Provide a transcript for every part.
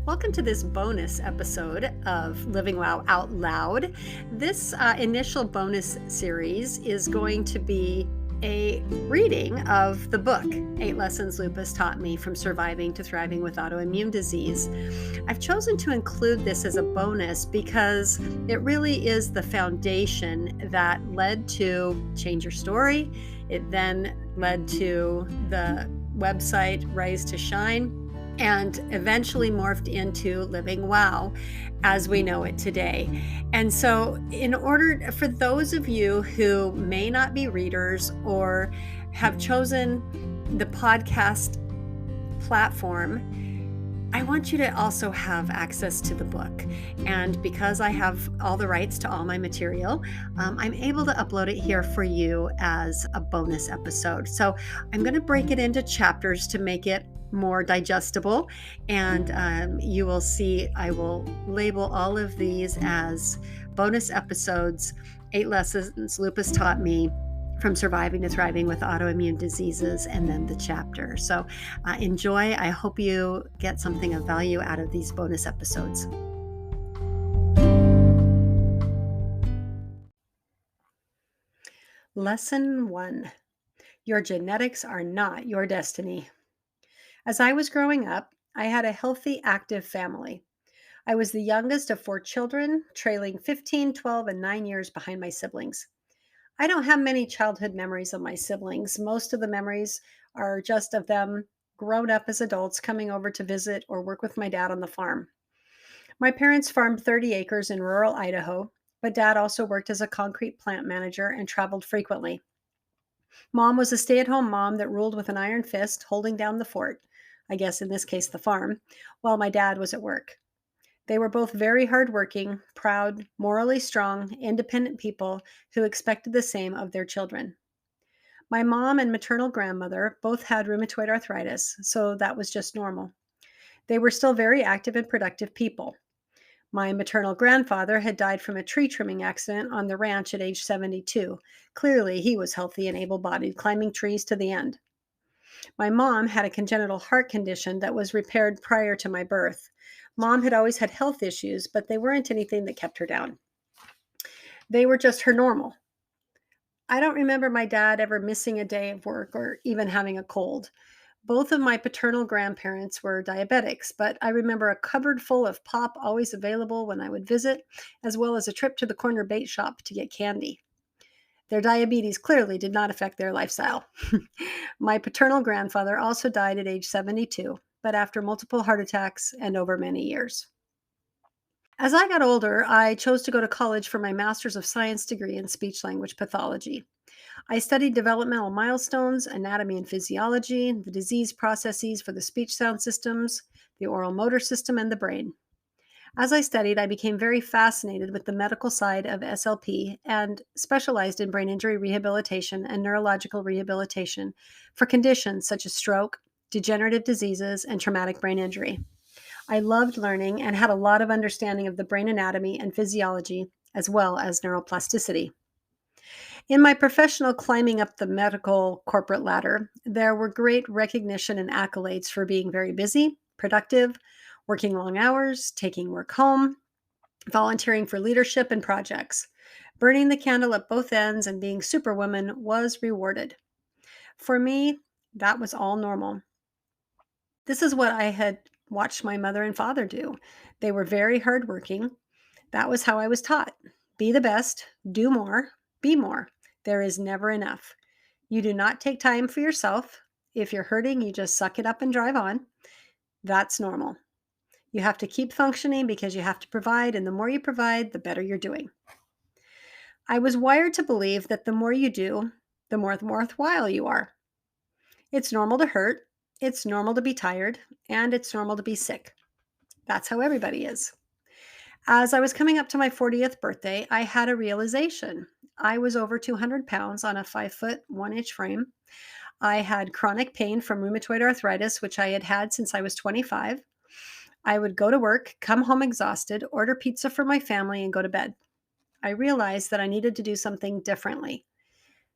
Welcome to this bonus episode of Living Wow Out Loud. This initial bonus series is going to be a reading of the book, 8 Lessons Lupus Taught Me from Surviving to Thriving with Autoimmune Disease. I've chosen to include this as a bonus because it really is the foundation that led to Change Your Story. It then led to the website Rise to Shine, and eventually morphed into Living Wow as we know it today. And so, in order for those of you who may not be readers or have chosen the podcast platform, I want you to also have access to the book. And because I have all the rights to all my material, I'm able to upload it here for you as a bonus episode. So I'm going to break it into chapters to make it more digestible. And you will see, I will label all of these as bonus episodes, 8 Lessons Lupus Taught Me from Surviving to Thriving with Autoimmune Diseases, and then the chapter. So enjoy. I hope you get something of value out of these bonus episodes. Lesson 1. Your genetics are not your destiny. As I was growing up, I had a healthy, active family. I was the youngest of 4 children, trailing 15, 12, and 9 years behind my siblings. I don't have many childhood memories of my siblings. Most of the memories are just of them grown up as adults, coming over to visit or work with my dad on the farm. My parents farmed 30 acres in rural Idaho, but dad also worked as a concrete plant manager and traveled frequently. Mom was a stay-at-home mom that ruled with an iron fist, holding down the fort, I guess in this case the farm, while my dad was at work. They were both very hardworking, proud, morally strong, independent people who expected the same of their children. My mom and maternal grandmother both had rheumatoid arthritis, so that was just normal. They were still very active and productive people. My maternal grandfather had died from a tree trimming accident on the ranch at age 72. Clearly, he was healthy and able-bodied, climbing trees to the end. My mom had a congenital heart condition that was repaired prior to my birth. Mom had always had health issues, but they weren't anything that kept her down. They were just her normal. I don't remember my dad ever missing a day of work or even having a cold. Both of my paternal grandparents were diabetics, but I remember a cupboard full of pop always available when I would visit, as well as a trip to the corner bait shop to get candy. Their diabetes clearly did not affect their lifestyle. My paternal grandfather also died at age 72, but after multiple heart attacks and over many years. As I got older, I chose to go to college for my Master's of Science degree in speech language pathology. I studied developmental milestones, anatomy and physiology, the disease processes for the speech sound systems, the oral motor system, and the brain. As I studied, I became very fascinated with the medical side of SLP and specialized in brain injury rehabilitation and neurological rehabilitation for conditions such as stroke, degenerative diseases, and traumatic brain injury. I loved learning and had a lot of understanding of the brain anatomy and physiology, as well as neuroplasticity. In my professional climbing up the medical corporate ladder, there were great recognition and accolades for being very busy, productive, working long hours, taking work home, volunteering for leadership and projects. Burning the candle at both ends and being superwoman was rewarded. For me, that was all normal. This is what I had watched my mother and father do. They were very hardworking. That was how I was taught. Be the best, do more, be more. There is never enough. You do not take time for yourself. If you're hurting, you just suck it up and drive on. That's normal. You have to keep functioning because you have to provide, and the more you provide, the better you're doing. I was wired to believe that the more you do, the more worthwhile you are. It's normal to hurt, it's normal to be tired, and it's normal to be sick. That's how everybody is. As I was coming up to my 40th birthday, I had a realization. I was over 200 pounds on a 5-foot, 1-inch frame. I had chronic pain from rheumatoid arthritis, which I had had since I was 25. I would go to work, come home exhausted, order pizza for my family, and go to bed. I realized that I needed to do something differently.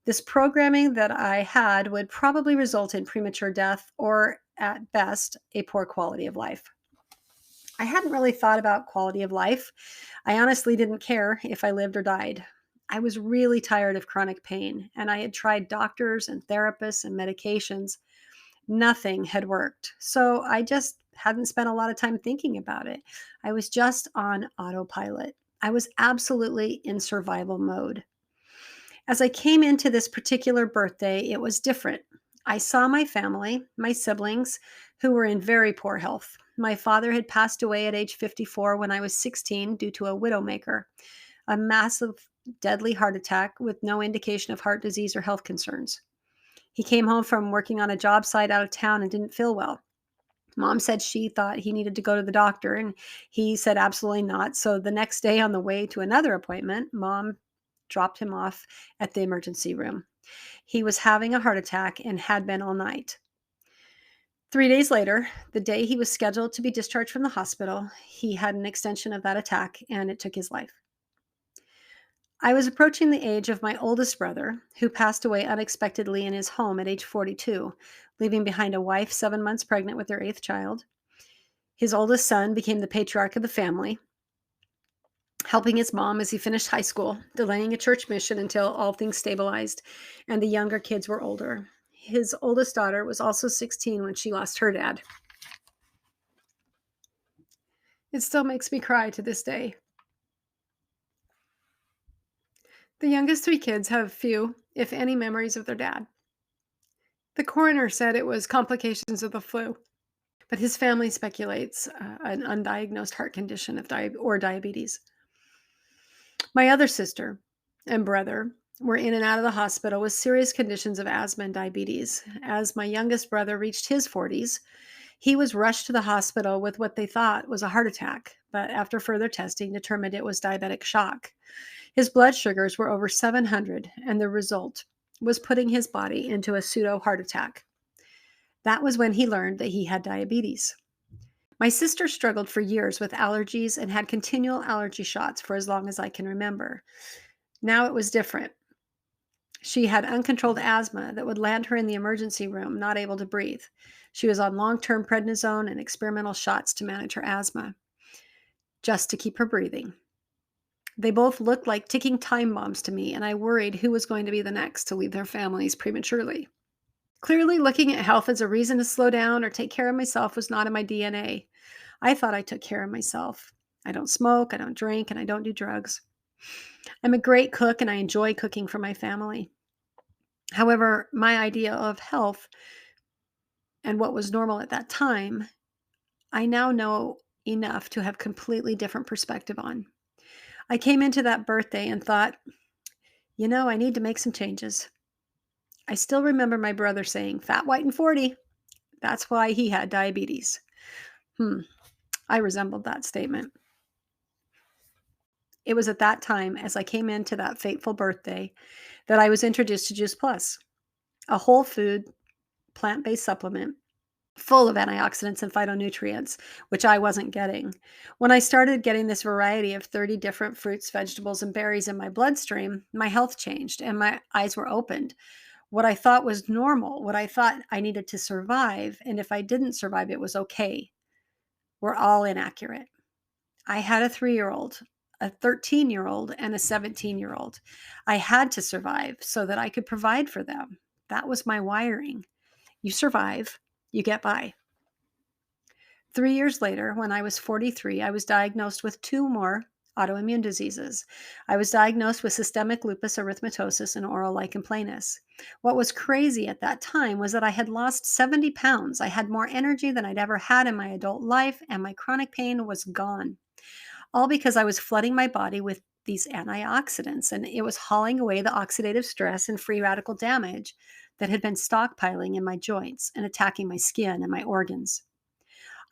This programming that I had would probably result in premature death or, at best, a poor quality of life. I hadn't really thought about quality of life. I honestly didn't care if I lived or died. I was really tired of chronic pain, and I had tried doctors and therapists and medications. Nothing had worked. So I just hadn't spent a lot of time thinking about it. I was just on autopilot. I was absolutely in survival mode. As I came into this particular birthday, it was different. I saw my family, my siblings, who were in very poor health. My father had passed away at age 54 when I was 16 due to a widowmaker, a massive, deadly heart attack with no indication of heart disease or health concerns. He came home from working on a job site out of town and didn't feel well. Mom said she thought he needed to go to the doctor, and he said absolutely not. So the next day, on the way to another appointment, mom dropped him off at the emergency room. He was having a heart attack and had been all night. 3 days later, the day he was scheduled to be discharged from the hospital, he had an extension of that attack and it took his life. I was approaching the age of my oldest brother, who passed away unexpectedly in his home at age 42, leaving behind a wife 7 months pregnant with their eighth child. His oldest son became the patriarch of the family, helping his mom as he finished high school, delaying a church mission until all things stabilized and the younger kids were older. His oldest daughter was also 16 when she lost her dad. It still makes me cry to this day. The youngest three kids have few, if any, memories of their dad. The coroner said it was complications of the flu, but his family speculates an undiagnosed heart condition or diabetes. My other sister and brother were in and out of the hospital with serious conditions of asthma and diabetes. As my youngest brother reached his 40s, he was rushed to the hospital with what they thought was a heart attack, but after further testing, determined it was diabetic shock. His blood sugars were over 700, and the result was putting his body into a pseudo heart attack. That was when he learned that he had diabetes. My sister struggled for years with allergies and had continual allergy shots for as long as I can remember. Now it was different. She had uncontrolled asthma that would land her in the emergency room, not able to breathe. She was on long term prednisone and experimental shots to manage her asthma, just to keep her breathing. They both looked like ticking time bombs to me, and I worried who was going to be the next to leave their families prematurely. Clearly, looking at health as a reason to slow down or take care of myself was not in my DNA. I thought I took care of myself. I don't smoke, I don't drink, and I don't do drugs. I'm a great cook and I enjoy cooking for my family. However, my idea of health and what was normal at that time, I now know enough to have completely different perspective on. I came into that birthday and thought, I need to make some changes. I still remember my brother saying, fat, white, and 40. That's why he had diabetes. I resembled that statement. It was at that time, as I came into that fateful birthday, that I was introduced to Juice Plus, a whole food, plant-based supplement full of antioxidants and phytonutrients, which I wasn't getting. When I started getting this variety of 30 different fruits, vegetables, and berries in my bloodstream, my health changed and my eyes were opened. What I thought was normal, what I thought I needed to survive, and if I didn't survive, it was okay, were all inaccurate. I had a 3-year-old, a 13-year-old, and a 17-year-old. I had to survive so that I could provide for them. That was my wiring. You survive, you get by. 3 years later, when I was 43, I was diagnosed with two more autoimmune diseases. I was diagnosed with systemic lupus erythematosus and oral lichen planus. What was crazy at that time was that I had lost 70 pounds. I had more energy than I'd ever had in my adult life, and my chronic pain was gone. All because I was flooding my body with these antioxidants, and it was hauling away the oxidative stress and free radical damage that had been stockpiling in my joints and attacking my skin and my organs.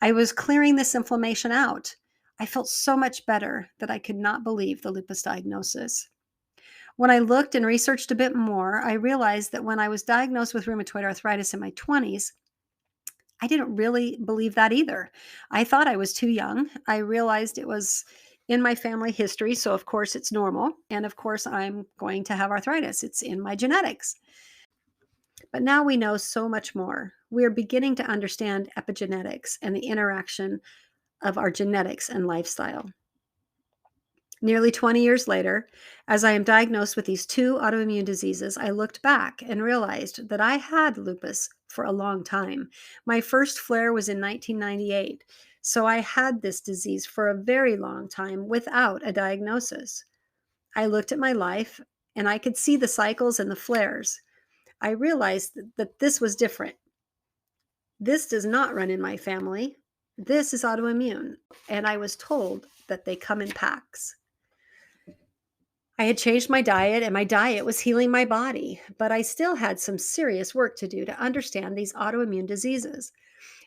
I was clearing this inflammation out. I felt so much better that I could not believe the lupus diagnosis. When I looked and researched a bit more, I realized that when I was diagnosed with rheumatoid arthritis in my 20s, I didn't really believe that either. I thought I was too young. I realized it was in my family history, so of course it's normal. And of course, I'm going to have arthritis. It's in my genetics. But now we know so much more. We are beginning to understand epigenetics and the interaction of our genetics and lifestyle. Nearly 20 years later, as I am diagnosed with these two autoimmune diseases, I looked back and realized that I had lupus for a long time. My first flare was in 1998, so I had this disease for a very long time without a diagnosis. I looked at my life and I could see the cycles and the flares. I realized that this was different. This does not run in my family. This is autoimmune. And I was told that they come in packs. I had changed my diet and my diet was healing my body, but I still had some serious work to do to understand these autoimmune diseases.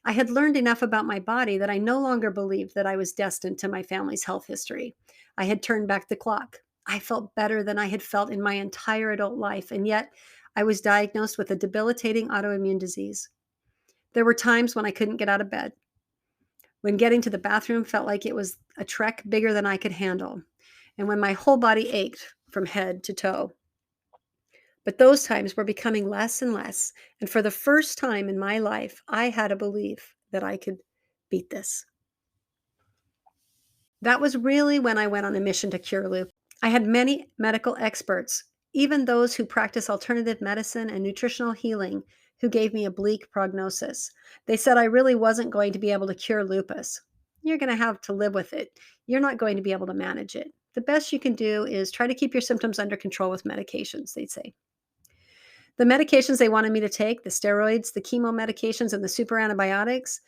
I had learned enough about my body that I no longer believed that I was destined to my family's health history. I had turned back the clock. I felt better than I had felt in my entire adult life, and yet I was diagnosed with a debilitating autoimmune disease. There were times when I couldn't get out of bed, when getting to the bathroom felt like it was a trek bigger than I could handle, and when my whole body ached from head to toe. But those times were becoming less and less, and for the first time in my life, I had a belief that I could beat this. That was really when I went on a mission to cure lupus. I had many medical experts, even those who practice alternative medicine and nutritional healing, who gave me a bleak prognosis. They said I really wasn't going to be able to cure lupus. You're going to have to live with it. You're not going to be able to manage it. The best you can do is try to keep your symptoms under control with medications, they'd say. The medications they wanted me to take, the steroids, the chemo medications, and the super antibiotics,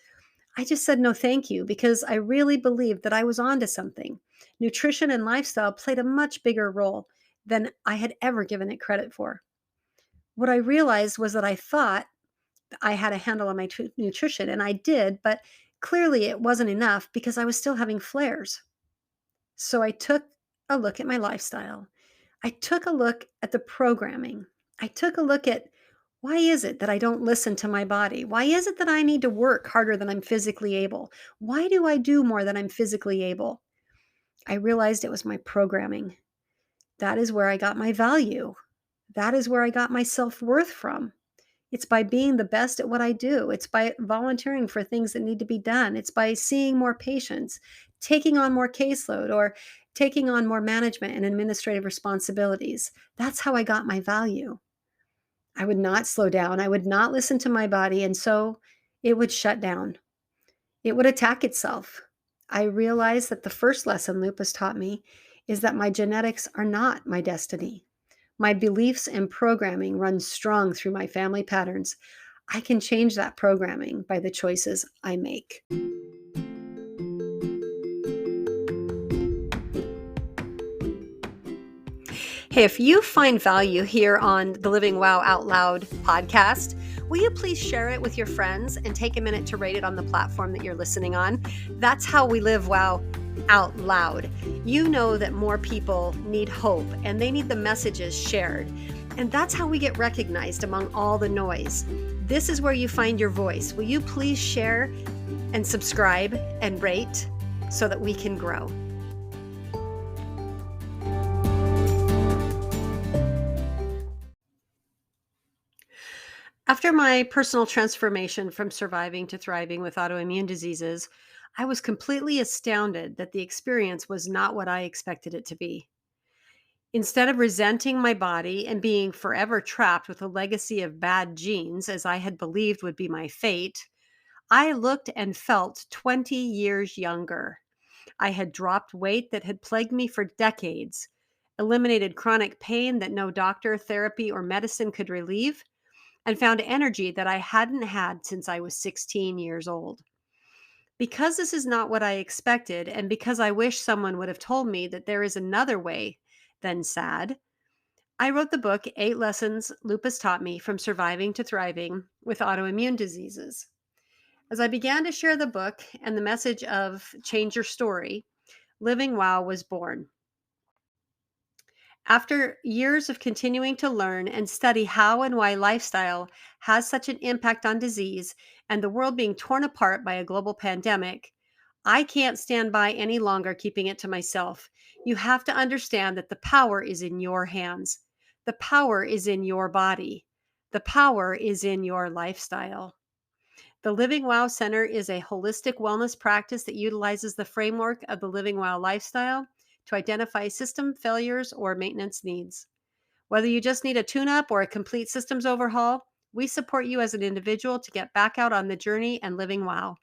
I just said no thank you because I really believed that I was onto something. Nutrition and lifestyle played a much bigger role than I had ever given it credit for. What I realized was that I thought I had a handle on my nutrition, and I did, but clearly it wasn't enough because I was still having flares. So I took a look at my lifestyle. I took a look at the programming. I took a look at why is it that I don't listen to my body? Why is it that I need to work harder than I'm physically able? Why do I do more than I'm physically able? I realized it was my programming. That is where I got my value. That is where I got my self worth from. It's by being the best at what I do. It's by volunteering for things that need to be done. It's by seeing more patients, taking on more caseload, or taking on more management and administrative responsibilities. That's how I got my value. I would not slow down. I would not listen to my body. And so it would shut down. It would attack itself. I realized that the first lesson lupus taught me is that my genetics are not my destiny. My beliefs and programming run strong through my family patterns. I can change that programming by the choices I make. Hey, if you find value here on the Living Wow Out Loud podcast, will you please share it with your friends and take a minute to rate it on the platform that you're listening on? That's how we live wow out loud. You know that more people need hope and they need the messages shared. And that's how we get recognized among all the noise. This is where you find your voice. Will you please share and subscribe and rate so that we can grow? After my personal transformation from surviving to thriving with autoimmune diseases, I was completely astounded that the experience was not what I expected it to be. Instead of resenting my body and being forever trapped with a legacy of bad genes, as I had believed would be my fate, I looked and felt 20 years younger. I had dropped weight that had plagued me for decades, eliminated chronic pain that no doctor, therapy, or medicine could relieve, and found energy that I hadn't had since I was 16 years old. Because this is not what I expected, and because I wish someone would have told me that there is another way than sad, I wrote the book, 8 Lessons Lupus Taught Me from Surviving to Thriving with Autoimmune Diseases. As I began to share the book and the message of change your story, Living Wow was born. After years of continuing to learn and study how and why lifestyle has such an impact on disease and the world being torn apart by a global pandemic, I can't stand by any longer keeping it to myself. You have to understand that the power is in your hands. The power is in your body. The power is in your lifestyle. The Living Wow Center is a holistic wellness practice that utilizes the framework of the Living Wow lifestyle to identify system failures or maintenance needs. Whether you just need a tune up or a complete systems overhaul, we support you as an individual to get back out on the journey and living wow.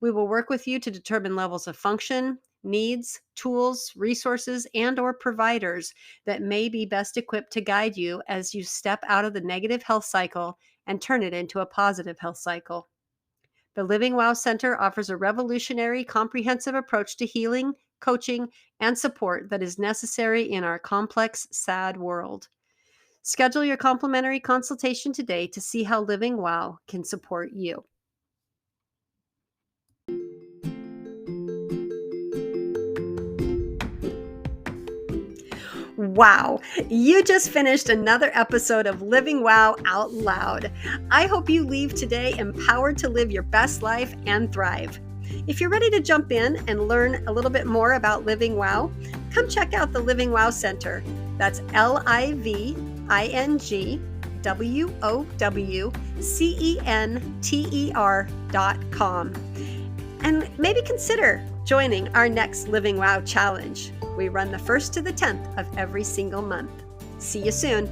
We will work with you to determine levels of function, needs, tools, resources, and or providers that may be best equipped to guide you as you step out of the negative health cycle and turn it into a positive health cycle. The Living Wow Center offers a revolutionary, comprehensive approach to healing, coaching, and support that is necessary in our complex, sad world. Schedule your complimentary consultation today to see how Living Wow can support you. Wow, you just finished another episode of Living Wow Out Loud. I hope you leave today empowered to live your best life and thrive. If you're ready to jump in and learn a little bit more about Living Wow, come check out the Living Wow Center. That's LIVINGWOWCENTER.com. And maybe consider joining our next Living Wow Challenge. We run the 1st to the 10th of every single month. See you soon.